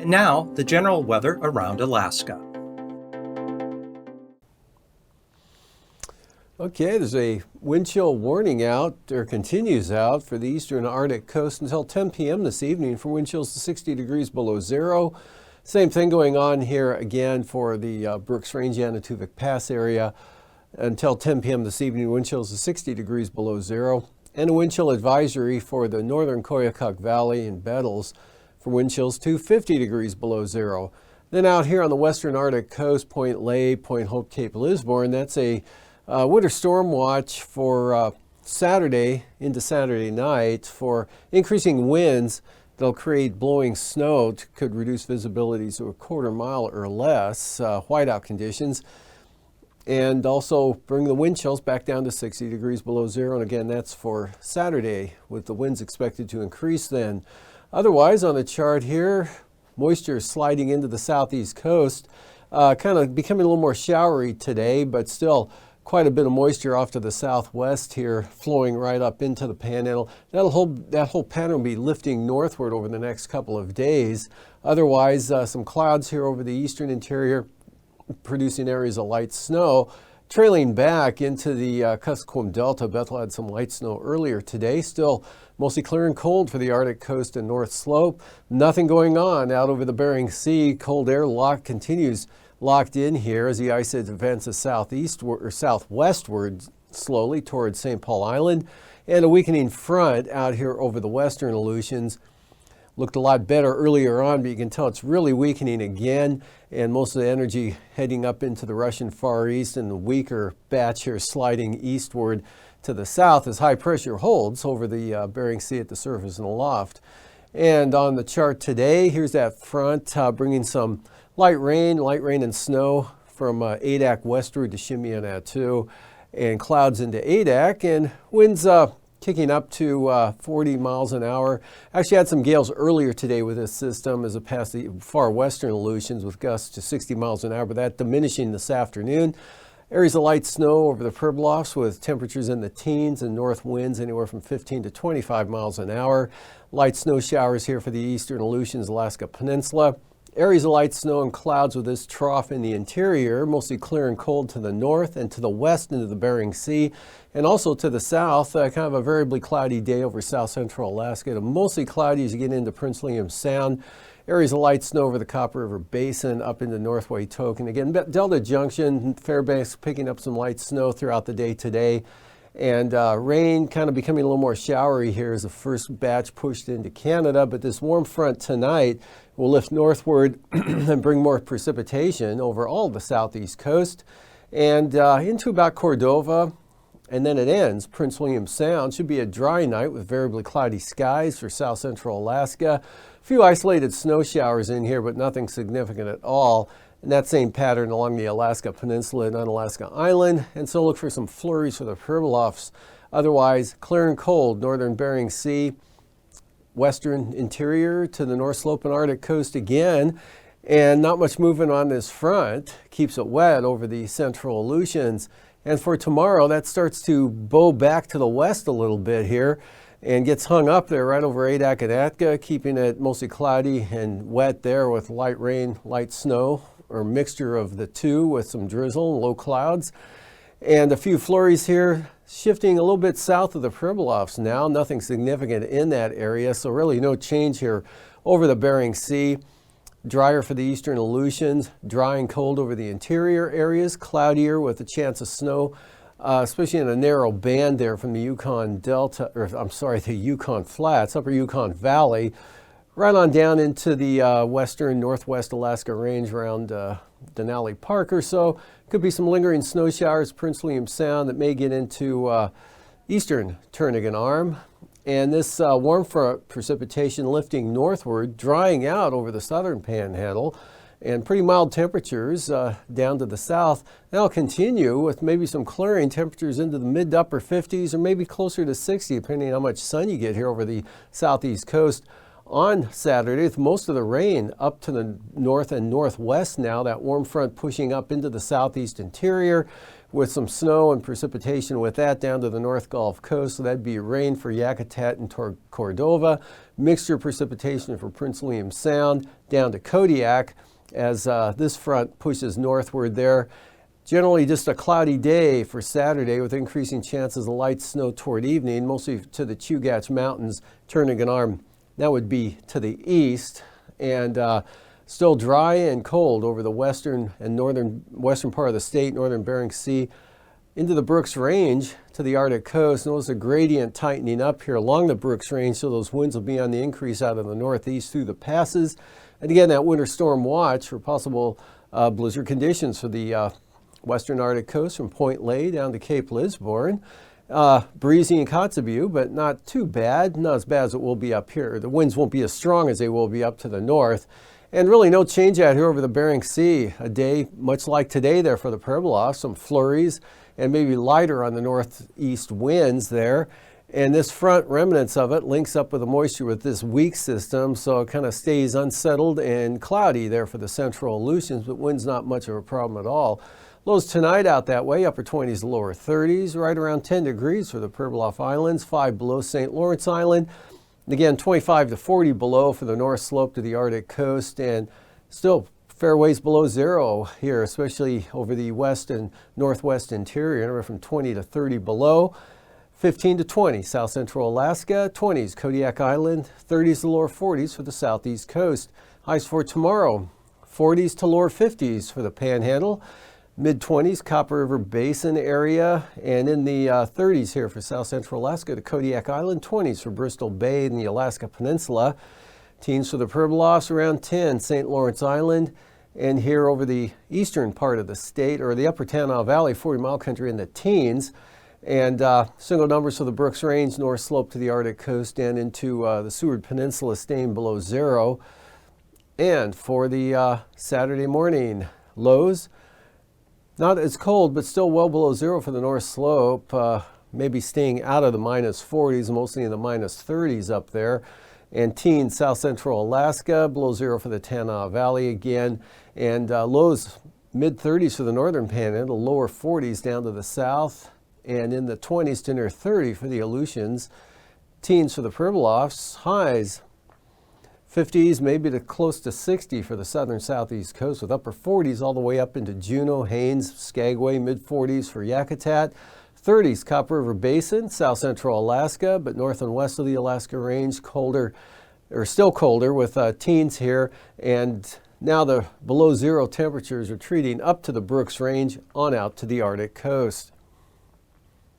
And now, the general weather around Alaska. Okay, there's a wind chill warning out, or continues out, for the eastern Arctic coast until 10 p.m. this evening for wind chills to 60 degrees below zero. Same thing going on here again for the Brooks Range Anatuvik Pass area until 10 p.m. this evening, wind chills to 60 degrees below zero. And a wind chill advisory for the northern Koyukuk Valley and Bettles for wind chills to 50 degrees below zero. Then out here on the western Arctic coast, Point Lay, Point Hope, Cape Lisburne, that's a winter storm watch for Saturday into Saturday night for increasing winds that'll create blowing snow, could reduce visibility to a quarter mile or less, whiteout conditions, and also bring the wind chills back down to 60 degrees below zero. And again, that's for Saturday, with the winds expected to increase then. Otherwise, on the chart here, moisture is sliding into the southeast coast, kind of becoming a little more showery today, but still quite a bit of moisture off to the southwest here, flowing right up into the panhandle. That whole pattern will be lifting northward over the next couple of days. Otherwise, some clouds here over the eastern interior, producing areas of light snow. Trailing back into the Kuskokwim Delta, Bethel had some light snow earlier today. Still mostly clear and cold for the Arctic coast and North Slope. Nothing going on out over the Bering Sea. Cold air continues locked in here as the ice advances southeastward or southwestward slowly towards St. Paul Island, and a weakening front out here over the western Aleutians. Looked a lot better earlier on, but you can tell it's really weakening again, and most of the energy heading up into the Russian Far East, and the weaker batch here sliding eastward to the south as high pressure holds over the Bering Sea at the surface and aloft. And on the chart today, here's that front bringing some light rain and snow from Adak westward to Shimianatu, and clouds into Adak, and winds kicking up to 40 miles an hour. Actually had some gales earlier today with this system as it passed the far western Aleutians with gusts to 60 miles an hour, but that diminishing this afternoon. Areas of light snow over the Pribilofs with temperatures in the teens and north winds anywhere from 15 to 25 miles an hour. Light snow showers here for the eastern Aleutians, Alaska Peninsula. Areas of light snow and clouds with this trough in the interior, mostly clear and cold to the north and to the west into the Bering Sea, and also to the south, kind of a variably cloudy day over south central Alaska. Mostly cloudy as you get into Prince William Sound. Areas of light snow over the Copper River Basin up into North Waitok. And again, Delta Junction, Fairbanks picking up some light snow throughout the day today. And rain kind of becoming a little more showery here as the first batch pushed into Canada. But this warm front tonight will lift northward and bring more precipitation over all the southeast coast and into about Cordova. And then it ends. Prince William Sound should be a dry night with variably cloudy skies for south central Alaska. A few isolated snow showers in here, but nothing significant at all. And that same pattern along the Alaska Peninsula and Unalaska Island. And so look for some flurries for the Pribilofs. Otherwise, clear and cold, northern Bering Sea, western interior to the North Slope and Arctic coast again. And not much movement on this front. Keeps it wet over the central Aleutians. And for tomorrow, that starts to bow back to the west a little bit here and gets hung up there right over Adak and Atka, keeping it mostly cloudy and wet there with light rain, light snow, or mixture of the two with some drizzle and low clouds. And a few flurries here, shifting a little bit south of the Pribilofs now. Nothing significant in that area, so really no change here over the Bering Sea. Drier for the eastern Aleutians, dry and cold over the interior areas, cloudier with a chance of snow, especially in a narrow band there from the Yukon Delta, or I'm sorry, the Yukon Flats, upper Yukon Valley, right on down into the western northwest Alaska range around Denali Park or so. Could be some lingering snow showers, Prince William Sound, that may get into eastern Turnagain Arm. And this warm front precipitation lifting northward, drying out over the southern panhandle, and pretty mild temperatures down to the south. That'll continue with maybe some clearing temperatures into the mid to upper 50s or maybe closer to 60, depending on how much sun you get here over the southeast coast on Saturday, with most of the rain up to the north and northwest now. That warm front pushing up into the southeast interior with some snow and precipitation with that down to the North Gulf Coast. So that'd be rain for Yakutat and Cordova, mixture precipitation for Prince William Sound down to Kodiak as this front pushes northward there. Generally just a cloudy day for Saturday with increasing chances of light snow toward evening, mostly to the Chugach Mountains, turning an arm. That would be to the east, and still dry and cold over the western and western part of the state, northern Bering Sea, into the Brooks Range to the Arctic coast. Notice a gradient tightening up here along the Brooks Range, so those winds will be on the increase out of the northeast through the passes. And again, that winter storm watch for possible blizzard conditions for the western Arctic coast from Point Ley down to Cape Lisburne. Breezy in Kotzebue, but not too bad. Not as bad as it will be up here. The winds won't be as strong as they will be up to the north. And really no change out here over the Bering Sea. A day much like today there for the Pribilof. Some flurries and maybe lighter on the northeast winds there. And this front, remnants of it, links up with the moisture with this weak system, so it kind of stays unsettled and cloudy there for the central Aleutians, but wind's not much of a problem at all. Lows tonight out that way, upper 20s to lower 30s, right around 10 degrees for the Pribilof Islands, 5 below St. Lawrence Island. And again, 25 to 40 below for the north slope to the Arctic coast, and still fair ways below zero here, especially over the west and northwest interior, anywhere from 20 to 30 below. 15 to 20 south central Alaska, 20s Kodiak Island, 30s to lower 40s for the southeast coast. Highs for tomorrow, 40s to lower 50s for the Panhandle. Mid-20s, Copper River Basin area, and in the 30s here for south central Alaska to Kodiak Island, 20s for Bristol Bay and the Alaska Peninsula. Teens for the Pribilofs around 10, St. Lawrence Island, and here over the eastern part of the state, or the upper Tanana Valley, 40-mile country in the teens. And single numbers for the Brooks Range, north slope to the Arctic coast and into the Seward Peninsula staying below zero. And for the Saturday morning, lows, not as cold, but still well below zero for the north slope, maybe staying out of the minus 40s, mostly in the minus 30s up there. And teens, south central Alaska, below zero for the Tanana Valley again. And lows mid 30s for the northern Panhandle, lower 40s down to the south. And in the 20s to near 30 for the Aleutians. Teens for the Pribilofs, highs 50s, maybe to close to 60 for the southern southeast coast, with upper 40s all the way up into Juneau, Haines, Skagway, mid 40s for Yakutat. 30s, Copper River Basin, south central Alaska, but north and west of the Alaska Range, colder, or still colder with teens here. And now the below zero temperatures retreating up to the Brooks Range on out to the Arctic coast.